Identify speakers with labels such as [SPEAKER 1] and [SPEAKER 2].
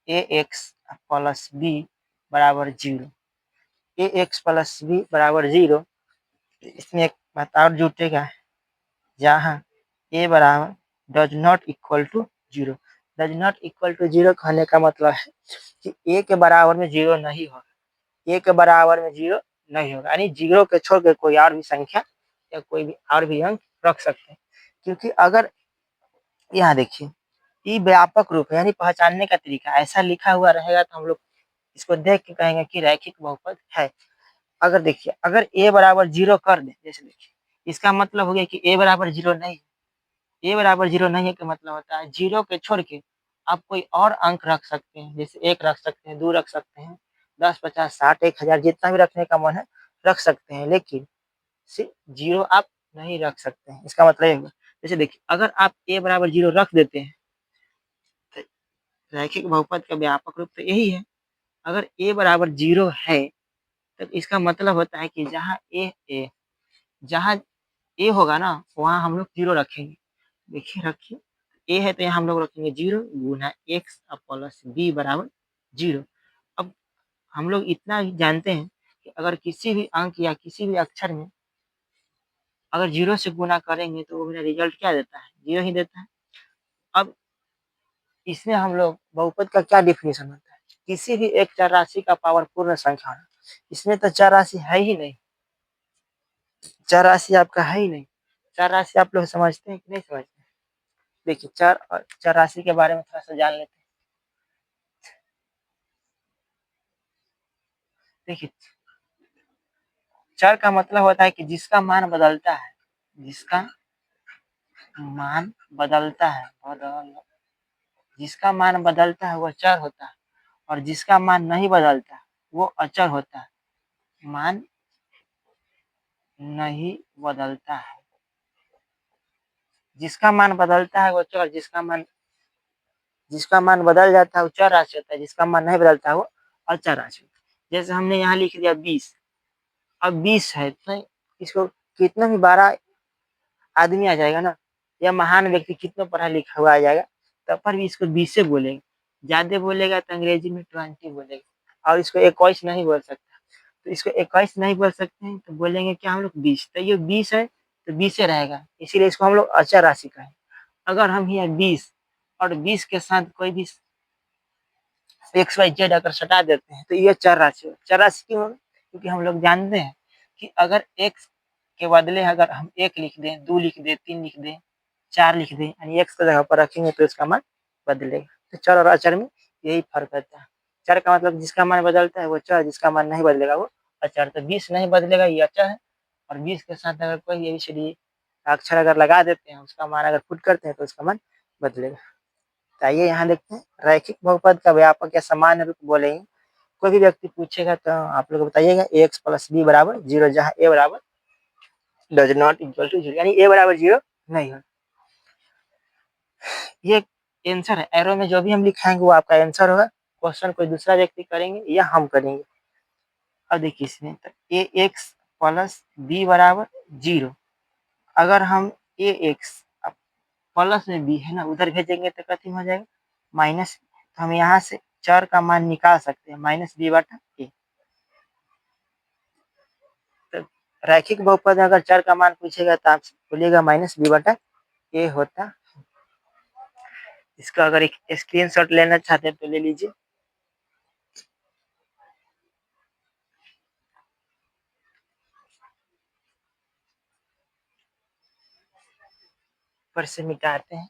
[SPEAKER 1] ए x plus B बराबर 0। ए x plus B बराबर 0, इसमें एक बात और जुटेगा, जहाँ ए बराबर does not equal to 0। Does not equal to 0 कहने का मतलब है कि ए के बराबर में 0 नहीं होगा, ए के बराबर में 0 नहीं होगा, यानी 0 के छोड़ के कोई और भी संख्या या कोई भी और भी अंक रख सकते हैं। क्योंकि अगर यहाँ देखिए, ये व्यापक रूप है, यानी पहचानने का तरीका ऐसा लिखा हुआ रहेगा तो हम लोग इसको देख के कहेंगे कि रैखिक बहुपद है। अगर देखिए, अगर ए बराबर 0 कर दे, जैसे देखिए, इसका मतलब हो गया कि ए बराबर 0 नहीं, ए बराबर 0 नहीं है, का मतलब होता है 0 के छोड़ के आप कोई और अंक रख सकते हैं, जैसे 1 रख सकते हैं, 2 रख सकते हैं, 10, 50, 60, 1000 जितना भी रखने का मन है रख सकते हैं, लेकिन सिर्फ 0 आप नहीं रख सकते हैं। इसका मतलब ये हुआ, जैसे देखिए, अगर आप ए बराबर 0 रख देते हैं तो रैखिक बहुपद का व्यापक रूप तो यही है। अगर ए बराबर 0 है तो इसका मतलब होता है कि जहाँ ए होगा ना, वहाँ हम लोग 0 रखेंगे। देखिए रखिए, ए है तो यहाँ हम लोग रखेंगे 0 गुना एक्स प्लस बी बराबर 0। अब हम लोग इतना ही जानते हैं कि अगर किसी भी अंक या किसी भी अक्षर में अगर 0 से गुना करेंगे तो वो मेरा रिजल्ट क्या देता है, 0 ही देता है। अब इसमें हम लोग बहुपद का क्या डिफिनेशन होता है, किसी भी एक चर राशि का पावर पूर्ण संख्या होना। इसमें तो चर राशि है ही नहीं, चर राशि आपका है ही नहीं। चर राशि आप लोग समझते हैं कि नहीं समझते हैं? देखिए, चर और चर राशि के बारे में थोड़ा सा जान लेते हैं। देखिए, चर का मतलब होता है कि जिसका मान बदलता है, जिसका मान बदलता है, जिसका मान बदलता है वो चर होता है, और जिसका मान नहीं बदलता वो अचर होता है। मान नहीं बदलता है, जिसका मान बदलता है वो चर, जिसका मान बदल जाता है वो चर राशि होता है, जिसका मान नहीं बदलता है वो अचर राशि होता है। जैसे हमने यहाँ लिख दिया 20, अब 20 है तो इसको कितना भी बड़ा आदमी आ जाएगा ना, या महान व्यक्ति कितना पढ़ा लिखा हुआ आ जाएगा, तब पर भी इसको 20 से बोलेगा। ज्यादा बोलेगा तो अंग्रेजी में 20 बोलेगा, और इसको 21 नहीं बोल सकता, तो इसको 21 नहीं बोल सकते हैं तो बोलेंगे क्या हम लोग 20, तो ये 20 है तो 20 से रहेगा, इसीलिए इसको हम लोग अचर राशि कहें। अगर हम यहाँ 20 और 20 के साथ कोई भी एक्स वाई जेड अगर सटा देते हैं तो ये चर राशि है। चर राशि क्यों होगा? क्योंकि हम लोग जानते हैं कि अगर एक्स के बदले अगर हम 1 लिख दें, 2 लिख दें, 3 लिख दें, 4 लिख दें, यानी एक्स की जगह पर रखेंगे तो इसका मान बदलेगा। तो चर और अचर में यही फर्क रहता है। चर का मतलब जिसका मान बदलता है वो चर, जिसका मान नहीं बदलेगा वो अचर। तो 20 नहीं बदलेगा ये अचर है, और 20 के साथ अगर कोई एबीसीडी अक्षर अगर लगा देते हैं, उसका मान अगर पुट करते हैं तो उसका मान बदलेगा। तो आइए यहाँ देखते हैं, रैखिक बहुपद का व्यापक या सामान्य रूप बोलेंगे। कोई भी व्यक्ति पूछेगा तो आप लोग बताइएगा एक्स प्लस बी बराबर 0, जहाँ ए बराबर डज नॉट इक्वल टू 0, यानी ए बराबर 0 नहीं है। ये आंसर है, एरो में जो भी हम लिखाएंगे वो आपका आंसर होगा। क्वेश्चन कोई दूसरा व्यक्ति करेंगे या हम करेंगे। अब देखिए इसमें तो ए एक्स प्लस बी बराबर 0, अगर हम ए एक्स प्लस में बी है ना उधर भेजेंगे तो कथी हो जाएगा, माइनस। तो हम यहाँ से चर का मान निकाल सकते हैं, माइनस बी बटा ए। तो रैखिक बहुपद में अगर चर का मान पूछेगा तो आप बोलिएगा माइनस बी बटा ए होता। इसका अगर एक स्क्रीनशॉट लेना चाहते हैं तो ले लीजिए। पर से मिटाते हैं।